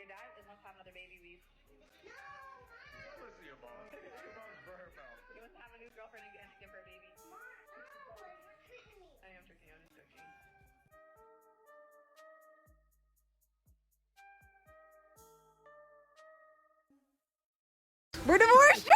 Your dad is wants to have another baby. Listen to your mom. Your mom's burn her mouth. He wants to have a new girlfriend and give her a baby. I am tricking you. I'm just joking. We're divorced.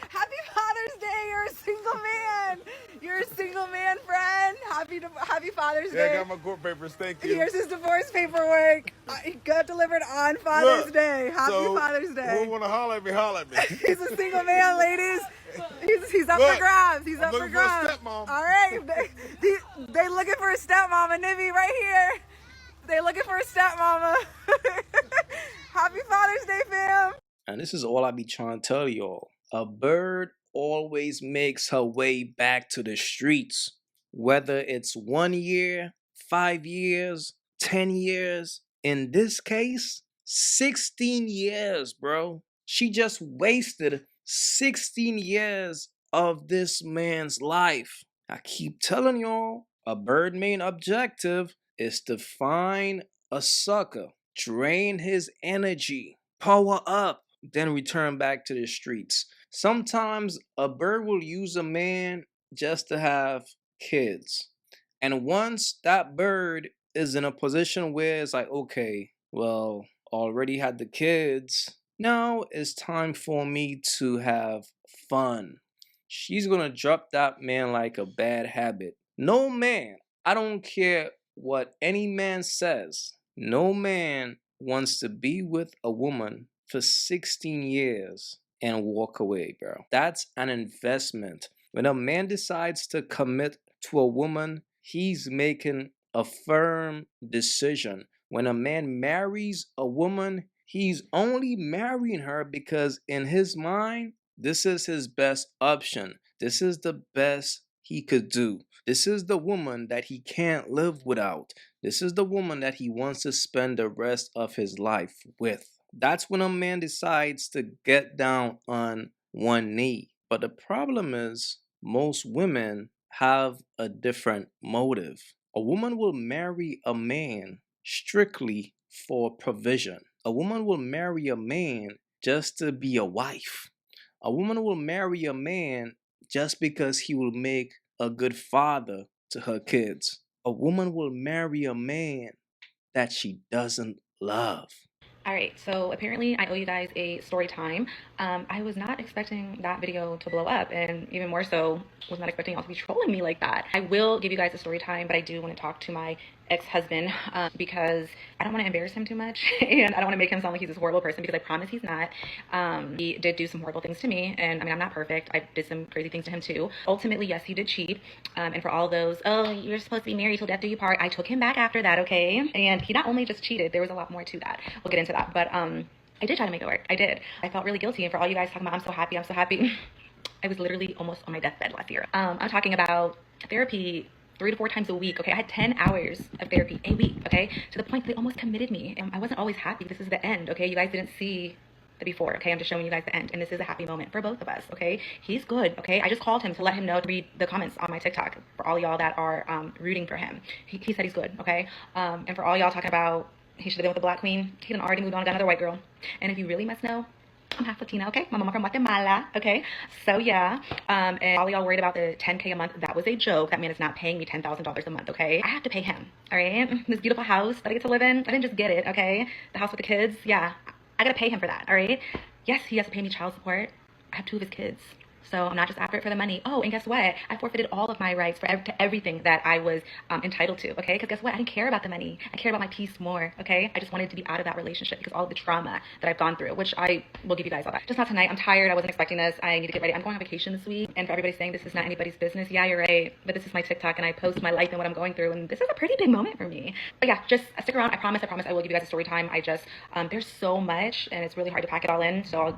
Happy Father's Day. You're a single man. You're a single man, friend. Happy Father's Day. Yeah, I got my court papers. Thank you. Here's his divorce paperwork. He got delivered on Father's Day. Happy Father's Day. Who want to holler at me? Holler at me. He's a single man, ladies. He's up for grabs. He's up for grabs. For a stepmom. All right. They looking for a stepmama. Nibby right here. They looking for a stepmama. Happy Father's Day, fam. And this is all I be trying to tell y'all. A bird always makes her way back to the streets. Whether it's 1 year, 5 years, 10 years. In this case, 16 years, bro. She just wasted 16 years of this man's life. I keep telling y'all, a bird main objective is to find a sucker, drain his energy, power up, then return back to the streets. Sometimes a bird will use a man just to have kids. And once that bird is in a position where it's like, okay, well, already had the kids, now it's time for me to have fun. She's gonna drop that man like a bad habit. No man, I don't care what any man says, no man wants to be with a woman for 16 years and walk away, bro. That's an investment. When a man decides to commit to a woman, he's making a firm decision. When a man marries a woman, he's only marrying her because in his mind, this is his best option. This is the best he could do. This is the woman that he can't live without. This is the woman that he wants to spend the rest of his life with. That's when a man decides to get down on one knee. But the problem is, most women have a different motive. A woman will marry a man strictly for provision. A woman will marry a man just to be a wife. A woman will marry a man just because he will make a good father to her kids. A woman will marry a man that she doesn't love. All right, so apparently I owe you guys a story time. I was not expecting that video to blow up, and even more so, was not expecting y'all to be trolling me like that. I will give you guys a story time, but I do want to talk to my ex-husband because I don't want to embarrass him too much, and I don't want to make him sound like he's this horrible person, because I promise he's not. He did do some horrible things to me, and I mean, I'm not perfect. I did some crazy things to him too. Ultimately, yes, he did cheat, and for all those, oh, you're supposed to be married till death do you part, I took him back after that, okay? And he not only just cheated, there was a lot more to that. We'll get into that, but I did try to make it work. I did. I felt really guilty, and for all you guys talking about I'm so happy, I was literally almost on my deathbed last year. I'm talking about therapy 3 to 4 times a week, okay? I had 10 hours of therapy a week, okay? To the point that they almost committed me. And I wasn't always happy. This is the end, okay? You guys didn't see the before, okay? I'm just showing you guys the end. And this is a happy moment for both of us, okay? He's good, okay? I just called him to let him know, to read the comments on my TikTok for all y'all that are rooting for him. He said he's good, okay? And for all y'all talking about he should have been with the black queen, he done already moved on, got another white girl. And if you really must know, I'm half Latina, okay? My mama from Guatemala, okay? So yeah, and all y'all worried about the $10K a month, that was a joke. That man is not paying me $10,000 a month, okay? I have to pay him, all right? This beautiful house that I get to live in, I didn't just get it, okay? The house with the kids, yeah, I gotta pay him for that, all right? Yes, he has to pay me child support. I have 2 of his kids. So I'm not just after it for the money. Oh, and guess what? I forfeited all of my rights to everything that I was entitled to, okay? Because guess what? I didn't care about the money. I cared about my peace more, okay? I just wanted to be out of that relationship because all of the trauma that I've gone through, which I will give you guys all that. Just not tonight. I'm tired. I wasn't expecting this. I need to get ready. I'm going on vacation this week. And for everybody saying this is not anybody's business, yeah, you're right. But this is my TikTok, and I post my life and what I'm going through. And this is a pretty big moment for me. But yeah, just stick around. I promise I will give you guys a story time. I just, there's so much, and it's really hard to pack it all in. So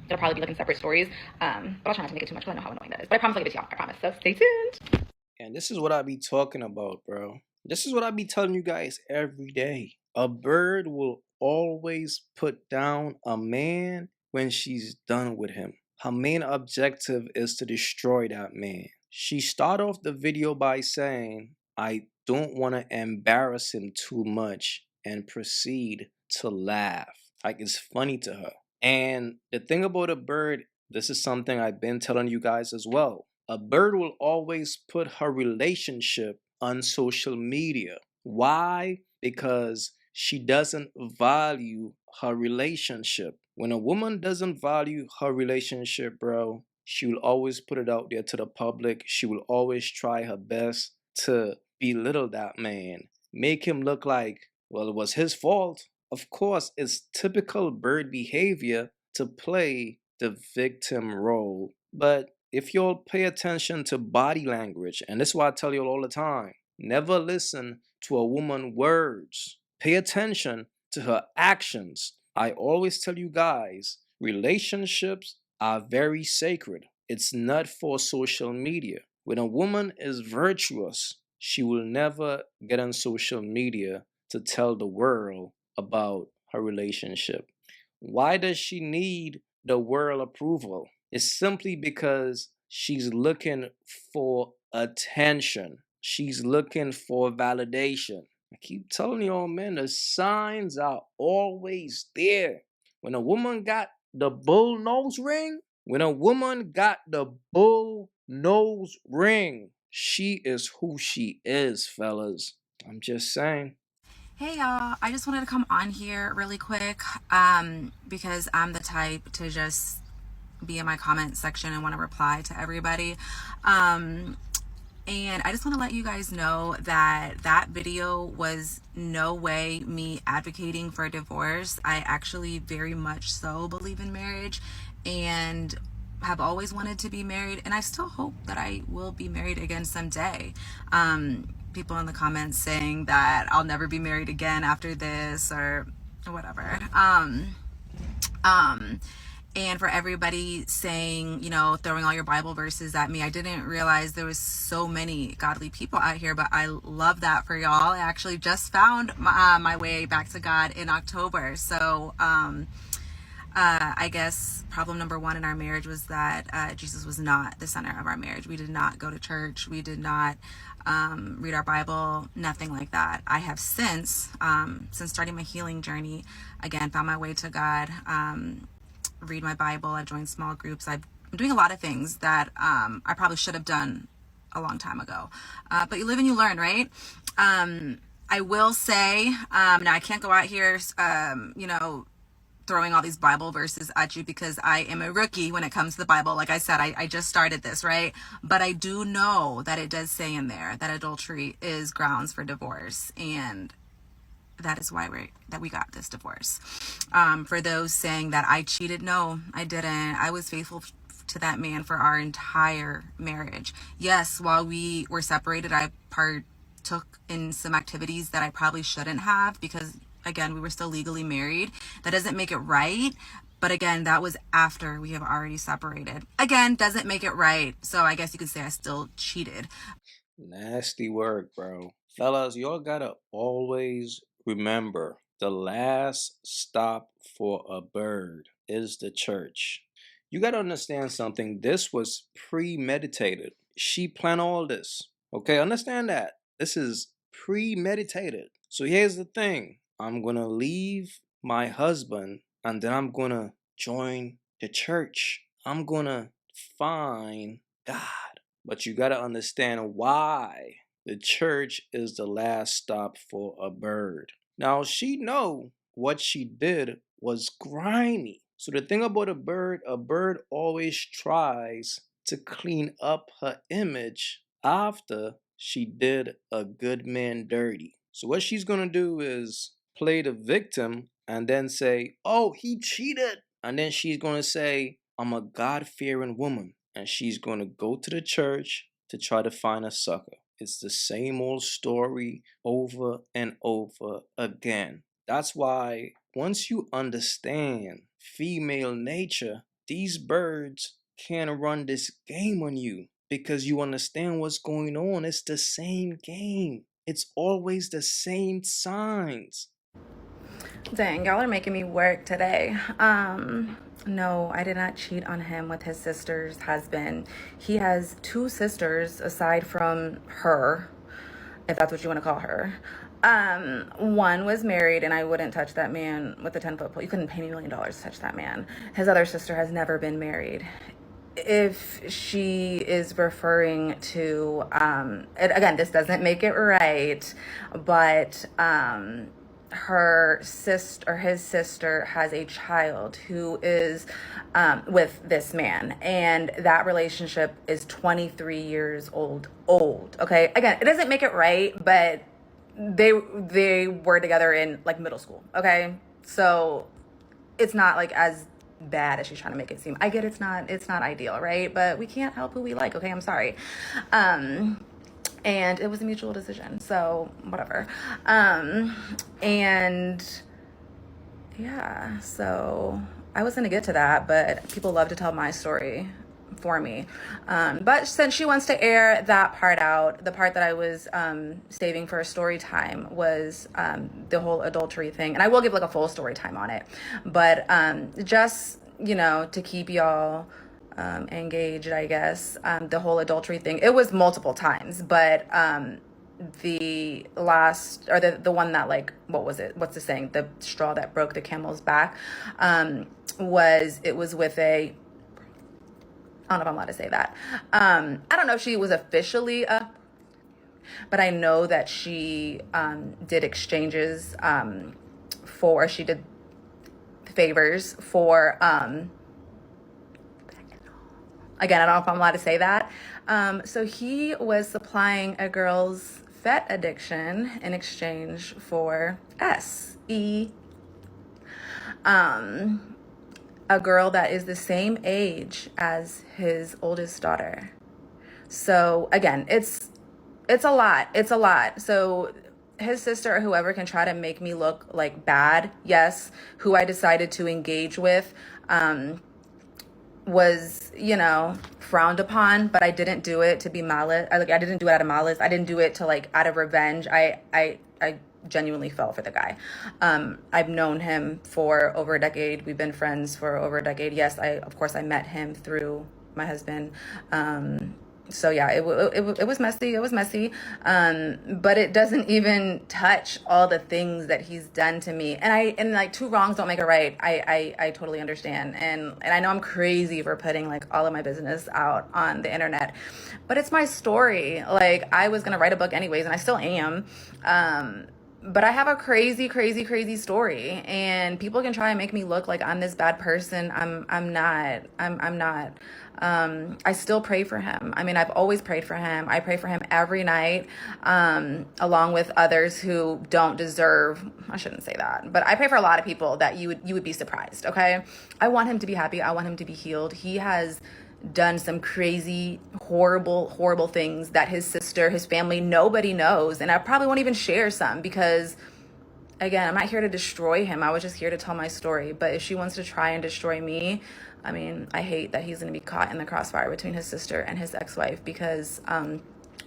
it'll probably be like in separate stories, but I'll try not to make it too much because I know how annoying that is. But I promise I'll give it to y'all. I promise. So stay tuned. And this is what I be talking about, bro. This is what I be telling you guys every day. A bird will always put down a man when she's done with him. Her main objective is to destroy that man. She started off the video by saying, I don't want to embarrass him too much, and proceed to laugh. Like it's funny to her. And the thing about a bird, this is something I've been telling you guys as well. A bird will always put her relationship on social media. Why? Because she doesn't value her relationship. When a woman doesn't value her relationship, bro, she will always put it out there to the public. She will always try her best to belittle that man, make him look like, well, it was his fault. Of course, it's typical bird behavior to play the victim role. But if you'll pay attention to body language, and this is why I tell you all the time, never listen to a woman's words. Pay attention to her actions. I always tell you guys, relationships are very sacred. It's not for social media. When a woman is virtuous, she will never get on social media to tell the world about her relationship. Why does she need the world approval? It's simply because she's looking for attention. She's looking for validation. I keep telling y'all, man, the signs are always there. When a woman got the bull nose ring, she is who she is, fellas. I'm just saying. Hey y'all, I just wanted to come on here really quick because I'm the type to just be in my comment section and want to reply to everybody. And I just want to let you guys know that that video was no way me advocating for divorce. I actually very much so believe in marriage and have always wanted to be married, and I still hope that I will be married again someday. People in the comments saying that I'll never be married again after this or whatever. And for everybody saying, you know, throwing all your Bible verses at me, I didn't realize there was so many godly people out here, but I love that for y'all. I actually just found my way back to God in October. So I guess problem number one in our marriage was that Jesus was not the center of our marriage. We did not go to church. We did not read our Bible, nothing like that. I have since starting my healing journey, again, found my way to God, read my Bible. I've joined small groups. I'm doing a lot of things that I probably should have done a long time ago. But you live and you learn, right? I will say, now I can't go out here, you know, throwing all these Bible verses at you because I am a rookie when it comes to the Bible. Like I said, I just started this, right? But I do know that it does say in there that adultery is grounds for divorce, and that is why we got this divorce. For those saying that I cheated, no, I didn't. I was faithful to that man for our entire marriage. Yes, while we were separated, I partook in some activities that I probably shouldn't have because, again, we were still legally married. That doesn't make it right. But again, that was after we have already separated. Again, doesn't make it right. So I guess you could say I still cheated. Nasty work, bro. Fellas, y'all gotta always remember the last stop for a bird is the church. You gotta understand something. This was premeditated. She planned all this. Okay, understand that. This is premeditated. So here's the thing. I'm gonna leave my husband and then I'm gonna join the church. I'm gonna find God. But you gotta understand why the church is the last stop for a bird. Now she know what she did was grimy. So the thing about a bird always tries to clean up her image after she did a good man dirty. So what she's gonna do is play the victim and then say, oh, he cheated. And then she's gonna say, I'm a God-fearing woman. And she's gonna go to the church to try to find a sucker. It's the same old story over and over again. That's why once you understand female nature, these birds can't run this game on you because you understand what's going on. It's the same game. It's always the same signs. Dang, y'all are making me work today. No, I did not cheat on him with his sister's husband. He has two sisters aside from her. if that's what you want to call her. One was married, and I wouldn't touch that man with a 10-foot pole. You couldn't pay me $1 million to touch that man. His other sister has never been married. If she is referring to, again, this doesn't make it right, but his sister has a child who is with this man, and that relationship is 23 years old. Okay, again, it doesn't make it right, but they were together in like middle school. Okay, so it's not like as bad as she's trying to make it seem. I get it's not ideal, right? But we can't help who we like. Okay, I'm sorry. And it was a mutual decision, so whatever. And yeah, so I was gonna get to that, but people love to tell my story for me. But since she wants to air that part out, the part that I was saving for a story time was the whole adultery thing. And I will give like a full story time on it. But just, to keep y'all engaged, I guess, the whole adultery thing, it was multiple times, but the last, or the one that, like, what was it? What's the saying? The straw that broke the camel's back, was with a, I don't know if I'm allowed to say that. I don't know if she was officially but I know that she did exchanges she did favors for, again, I don't know if I'm allowed to say that. So he was supplying a girl's vet addiction in exchange for a girl that is the same age as his oldest daughter. So again, it's a lot. It's a lot. So his sister or whoever can try to make me look like bad. Yes, who I decided to engage with was, frowned upon, but I didn't do it to be malice. I didn't do it out of malice. I didn't do it to out of revenge. I genuinely fell for the guy. I've known him for over a decade. We've been friends for over a decade. Yes, of course I met him through my husband. So yeah, it was messy. It was messy. But it doesn't even touch all the things that he's done to me. And like, two wrongs don't make a right. I totally understand. And I know I'm crazy for putting like all of my business out on the internet, but it's my story. Like, I was going to write a book anyways, and I still am. But I have a crazy, crazy, crazy story, and people can try and make me look like I'm this bad person. I'm not. I'm not. I still pray for him. I mean, I've always prayed for him. I pray for him every night, along with others who don't deserve. I shouldn't say that, but I pray for a lot of people that you would be surprised. Okay, I want him to be happy. I want him to be healed. He has done some crazy, horrible things that his sister, his family, nobody knows. And I probably won't even share some because, again, I'm not here to destroy him. I was just here to tell my story. But if she wants to try and destroy me, I mean, I hate that he's going to be caught in the crossfire between his sister and his ex-wife because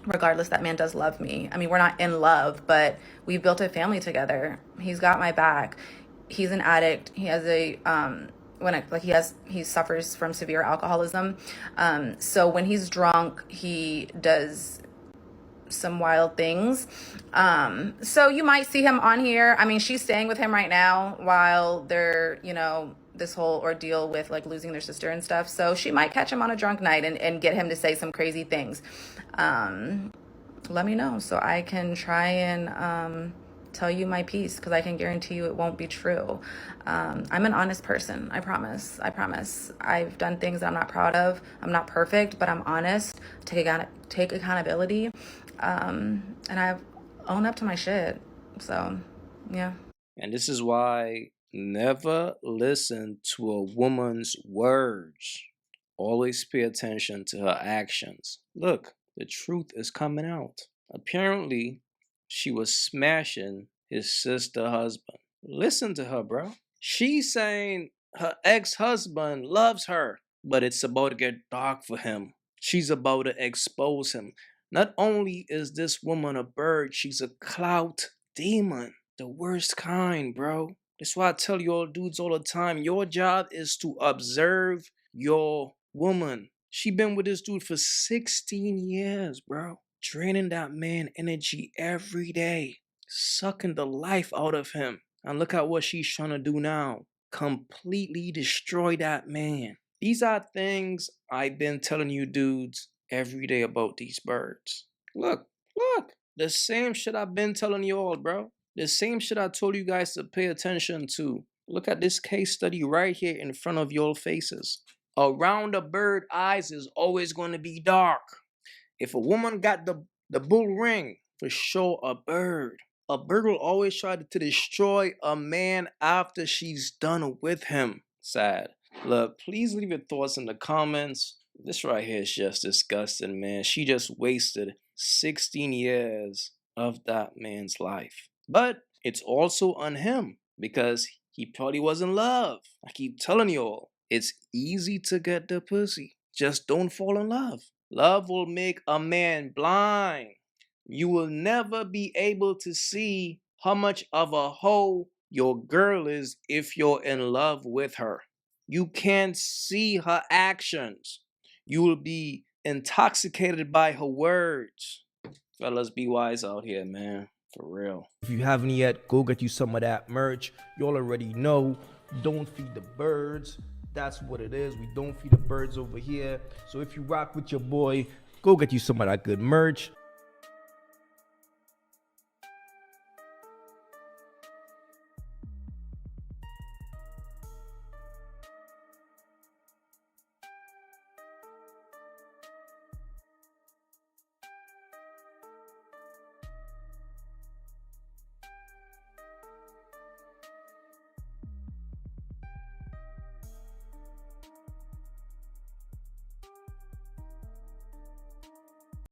regardless, that man does love me. I mean, we're not in love, but we've built a family together. He's got my back. He's an addict. He has a he suffers from severe alcoholism. So when he's drunk, he does some wild things. So you might see him on here. I mean, she's staying with him right now while they're, this whole ordeal with like losing their sister and stuff. So she might catch him on a drunk night and get him to say some crazy things. Let me know so I can try and tell you my piece, because I can guarantee you it won't be true. I'm an honest person. I promise. I've done things that I'm not proud of. I'm not perfect, but I'm honest. Take accountability. And I've owned up to my shit. So, yeah. And this is why never listen to a woman's words. Always pay attention to her actions. Look, the truth is coming out. Apparently, she was smashing his sister husband. Listen to her, bro. She's saying her ex-husband loves her, but it's about to get dark for him. She's about to expose him. Not only is this woman a bird, she's a clout demon. The worst kind, bro. That's why I tell you all dudes all the time, your job is to observe your woman. She been with this dude for 16 years, bro. draining that man energy every day, sucking the life out of him. And look at what she's trying to do now. Completely destroy that man. These are things I've been telling you dudes every day about these birds. Look. The same shit I've been telling you all, bro. The same shit I told you guys to pay attention to. Look at this case study right here in front of your faces. Around a bird eyes is always going to be dark. If a woman got the bull ring, for sure a bird will always try to destroy a man after she's done with him. Sad. Look, please leave your thoughts in the comments. This right here is just disgusting, man. She just wasted 16 years of that man's life. But it's also on him because he probably was in love. I keep telling you all, it's easy to get the pussy. Just don't fall in love. Love will make a man blind. You will never be able to see how much of a hoe your girl is if you're in love with her. You can't see her actions. You will be intoxicated by her words. Fellas, be wise out here, man. For real. If you haven't yet, go get you some of that merch. Y'all already know. Don't feed the birds. That's what it is. We don't feed the birds over here. So if you rock with your boy, go get you some of that good merch.